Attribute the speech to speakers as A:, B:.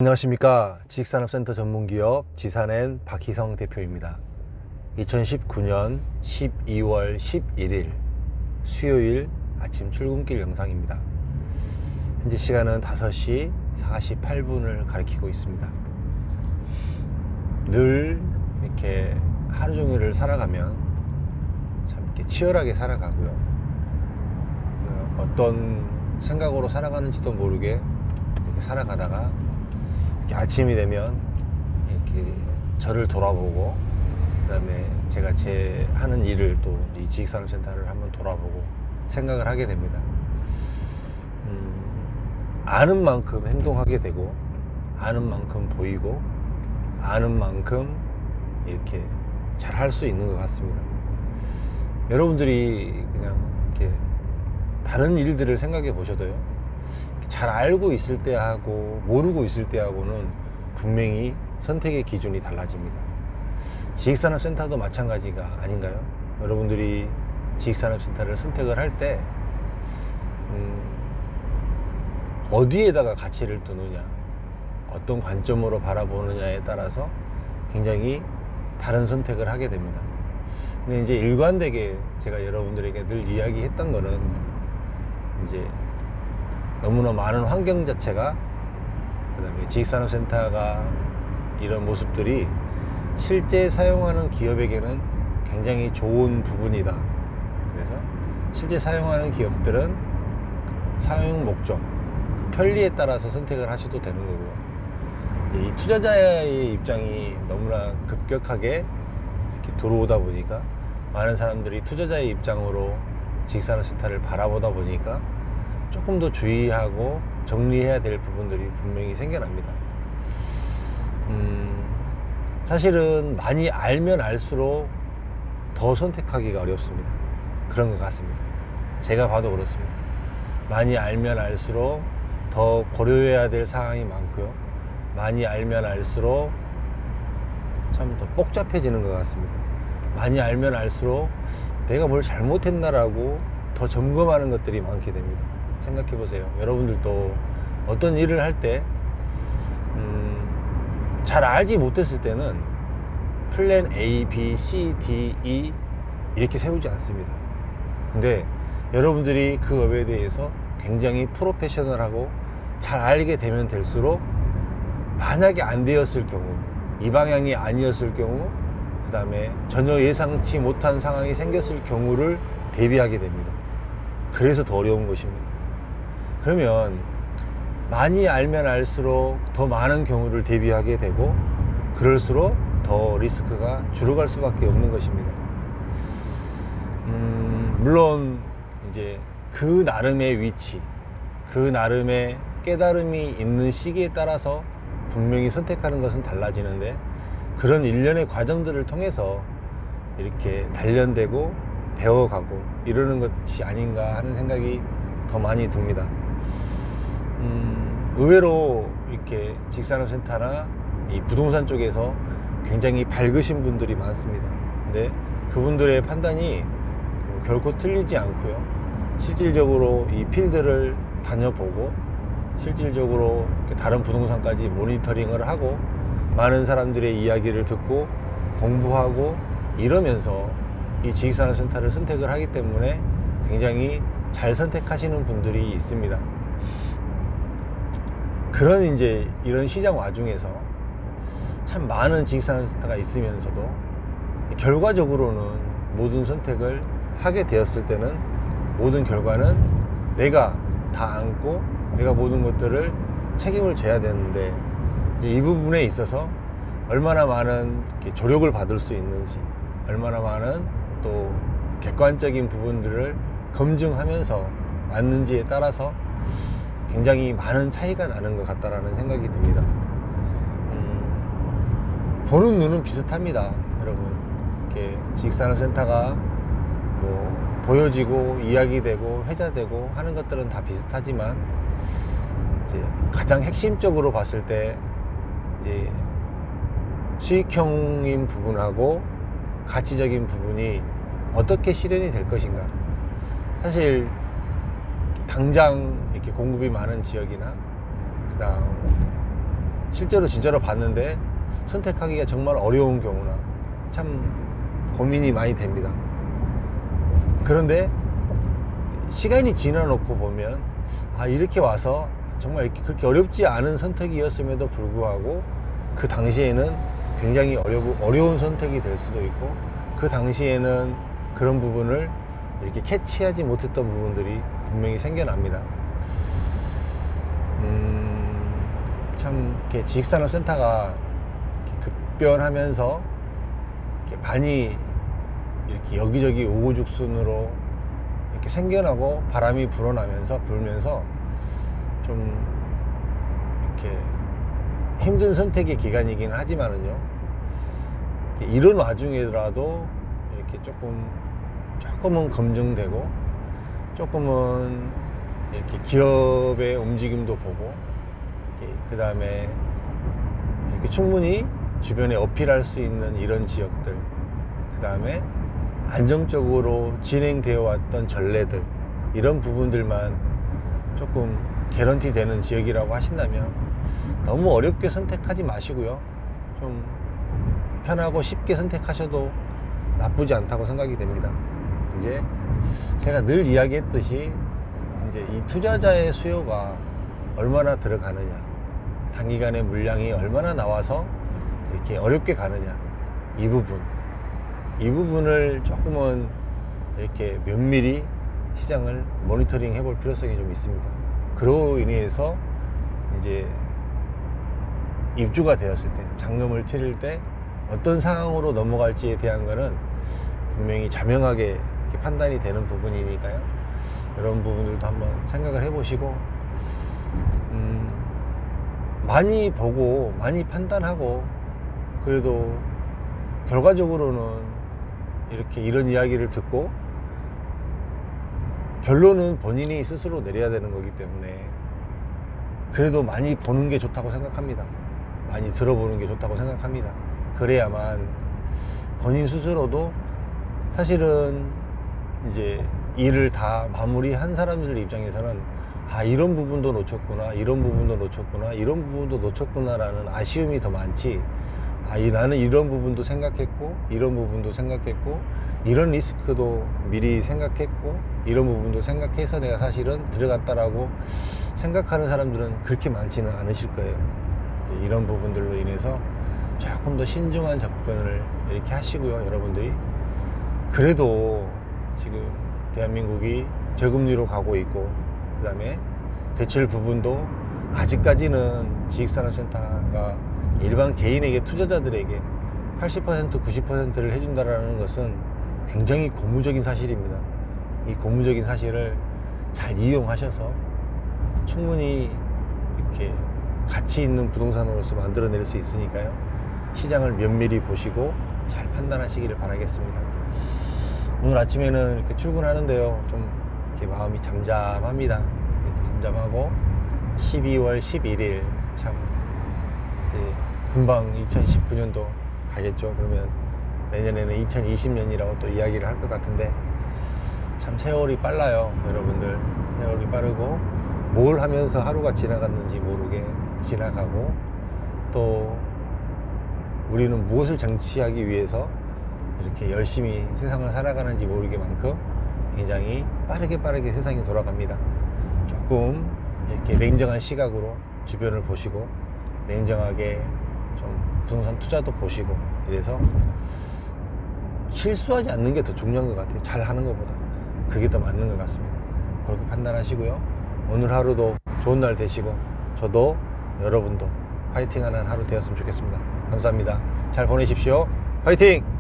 A: 안녕하십니까. 지식산업센터 전문기업 지산엔 박희성 대표입니다. 2019년 12월 11일 수요일 아침 출근길 영상입니다. 현재 시간은 5시 48분을 가리키고 있습니다. 늘 이렇게 하루 종일을 살아가면 참 이렇게 치열하게 살아가고요. 어떤 생각으로 살아가는지도 모르게 이렇게 살아가다가 아침이 되면 이렇게 저를 돌아보고, 그 다음에 제가 제 하는 일을 또 이 지식산업센터를 한번 돌아보고 생각을 하게 됩니다. 아는 만큼 행동하게 되고, 아는 만큼 보이고, 아는 만큼 이렇게 잘 할 수 있는 것 같습니다. 여러분들이 그냥 이렇게 다른 일들을 생각해 보셔도요, 잘 알고 있을 때하고 모르고 있을 때하고는 분명히 선택의 기준이 달라집니다. 지식산업센터도 마찬가지가 아닌가요? 여러분들이 지식산업센터를 선택을 할 때 어디에다가 가치를 두느냐, 어떤 관점으로 바라보느냐에 따라서 굉장히 다른 선택을 하게 됩니다. 근데 이제 일관되게 제가 여러분들에게 늘 이야기했던 거는, 이제 너무나 많은 환경 자체가, 그 다음에 지식산업센터가 이런 모습들이 실제 사용하는 기업에게는 굉장히 좋은 부분이다. 그래서 실제 사용하는 기업들은 사용 목적, 그 편리에 따라서 선택을 하셔도 되는 거고요. 이 투자자의 입장이 너무나 급격하게 이렇게 들어오다 보니까 많은 사람들이 투자자의 입장으로 지식산업센터를 바라보다 보니까 조금 더 주의하고 정리해야 될 부분들이 분명히 생겨납니다. 사실은 많이 알면 알수록 더 선택하기가 어렵습니다. 그런 것 같습니다. 제가 봐도 그렇습니다. 많이 알면 알수록 더 고려해야 될 사항이 많고요. 많이 알면 알수록 참 더 복잡해지는 것 같습니다. 많이 알면 알수록 내가 뭘 잘못했나라고 더 점검하는 것들이 많게 됩니다. 생각해 보세요. 여러분들도 어떤 일을 할 때 잘 알지 못했을 때는 플랜 A, B, C, D, E 이렇게 세우지 않습니다. 근데 여러분들이 그 업에 대해서 굉장히 프로페셔널하고 잘 알게 되면 될수록, 만약에 안 되었을 경우, 이 방향이 아니었을 경우, 그 다음에 전혀 예상치 못한 상황이 생겼을 경우를 대비하게 됩니다. 그래서 더 어려운 것입니다. 그러면 많이 알면 알수록 더 많은 경우를 대비하게 되고, 그럴수록 더 리스크가 줄어갈 수밖에 없는 것입니다. 물론 이제 그 나름의 위치, 그 나름의 깨달음이 있는 시기에 따라서 분명히 선택하는 것은 달라지는데, 그런 일련의 과정들을 통해서 이렇게 단련되고 배워가고 이러는 것이 아닌가 하는 생각이 더 많이 듭니다. 의외로 이렇게 지식산업센터나 이 부동산 쪽에서 굉장히 밝으신 분들이 많습니다. 근데 그분들의 판단이 결코 틀리지 않고요. 실질적으로 이 필드를 다녀보고, 실질적으로 다른 부동산까지 모니터링을 하고, 많은 사람들의 이야기를 듣고 공부하고 이러면서 이 지식산업센터를 선택을 하기 때문에 굉장히 잘 선택하시는 분들이 있습니다. 그런 이제 이런 시장 와중에서 참 많은 지식산업센터가 있으면서도 결과적으로는 모든 선택을 하게 되었을 때는 모든 결과는 내가 다 안고 내가 모든 것들을 책임을 져야 되는데, 이제 이 부분에 있어서 얼마나 많은 조력을 받을 수 있는지, 얼마나 많은 또 객관적인 부분들을 검증하면서 맞는지에 따라서 굉장히 많은 차이가 나는 것 같다라는 생각이 듭니다. 보는 눈은 비슷합니다, 여러분. 이렇게 지식산업센터가 뭐 보여지고 이야기되고 회자되고 하는 것들은 다 비슷하지만, 이제 가장 핵심적으로 봤을 때 이제 수익형인 부분하고 가치적인 부분이 어떻게 실현이 될 것인가. 사실 당장 이렇게 공급이 많은 지역이나, 그다음 실제로 진짜로 봤는데 선택하기가 정말 어려운 경우나 참 고민이 많이 됩니다. 그런데 시간이 지나 놓고 보면 이렇게 와서 정말 이렇게 그렇게 어렵지 않은 선택이었음에도 불구하고 그 당시에는 굉장히 어려운 선택이 될 수도 있고, 그 당시에는 그런 부분을 이렇게 캐치하지 못했던 부분들이 분명히 생겨납니다. 참 이렇게 지식산업센터가 이렇게 급변하면서 이렇게 많이 이렇게 여기저기 우후죽순으로 이렇게 생겨나고 바람이 불면서 좀 이렇게 힘든 선택의 기간이긴 하지만은요, 이런 와중에라도 이렇게 조금은 검증되고, 조금은 이렇게 기업의 움직임도 보고, 그 다음에 이렇게 충분히 주변에 어필할 수 있는 이런 지역들, 그 다음에 안정적으로 진행되어 왔던 전례들, 이런 부분들만 조금 개런티 되는 지역이라고 하신다면 너무 어렵게 선택하지 마시고요, 좀 편하고 쉽게 선택하셔도 나쁘지 않다고 생각이 됩니다. 이제 제가 늘 이야기했듯이 이제 이 투자자의 수요가 얼마나 들어가느냐, 단기간에 물량이 얼마나 나와서 이렇게 어렵게 가느냐, 이 부분을 조금은 이렇게 면밀히 시장을 모니터링 해볼 필요성이 좀 있습니다. 그로 인해서 이제 입주가 되었을 때, 잔금을 치를 때 어떤 상황으로 넘어갈지에 대한 거는 분명히 자명하게 이렇게 판단이 되는 부분이니까요. 이런 부분들도 한번 생각을 해보시고, 많이 보고 많이 판단하고, 그래도 결과적으로는 이렇게 이런 이야기를 듣고 결론은 본인이 스스로 내려야 되는 거기 때문에 그래도 많이 보는 게 좋다고 생각합니다. 많이 들어보는 게 좋다고 생각합니다. 그래야만 본인 스스로도 사실은 이제 일을 다 마무리한 사람들 입장에서는 이런 부분도 놓쳤구나, 이런 부분도 놓쳤구나, 이런 부분도 놓쳤구나라는 아쉬움이 더 많지, 나는 이런 부분도 생각했고, 이런 부분도 생각했고, 이런 리스크도 미리 생각했고, 이런 부분도 생각해서 내가 사실은 들어갔다라고 생각하는 사람들은 그렇게 많지는 않으실 거예요. 이런 부분들로 인해서 조금 더 신중한 접근을 이렇게 하시고요, 여러분들이. 그래도 지금 대한민국이 저금리로 가고 있고, 그 다음에 대출 부분도 아직까지는 지식산업센터가 일반 개인에게, 투자자들에게 80% 90%를 해준다라는 것은 굉장히 고무적인 사실입니다. 이 고무적인 사실을 잘 이용하셔서 충분히 이렇게 가치 있는 부동산으로서 만들어낼 수 있으니까요, 시장을 면밀히 보시고 잘 판단하시기를 바라겠습니다. 오늘 아침에는 이렇게 출근하는데요, 좀 이렇게 마음이 잠잠합니다. 이렇게 잠잠하고, 12월 11일 참 이제 금방 2019년도 가겠죠. 그러면 내년에는 2020년이라고 또 이야기를 할 것 같은데, 참 세월이 빨라요, 여러분들. 세월이 빠르고, 뭘 하면서 하루가 지나갔는지 모르게 지나가고, 또 우리는 무엇을 쟁취하기 위해서 이렇게 열심히 세상을 살아가는지 모르게만큼 굉장히 빠르게 세상이 돌아갑니다. 조금 이렇게 냉정한 시각으로 주변을 보시고, 냉정하게 좀 부동산 투자도 보시고, 이래서 실수하지 않는 게 더 중요한 것 같아요. 잘 하는 것보다 그게 더 맞는 것 같습니다. 그렇게 판단하시고요, 오늘 하루도 좋은 날 되시고, 저도 여러분도 화이팅하는 하루 되었으면 좋겠습니다. 감사합니다. 잘 보내십시오. 화이팅!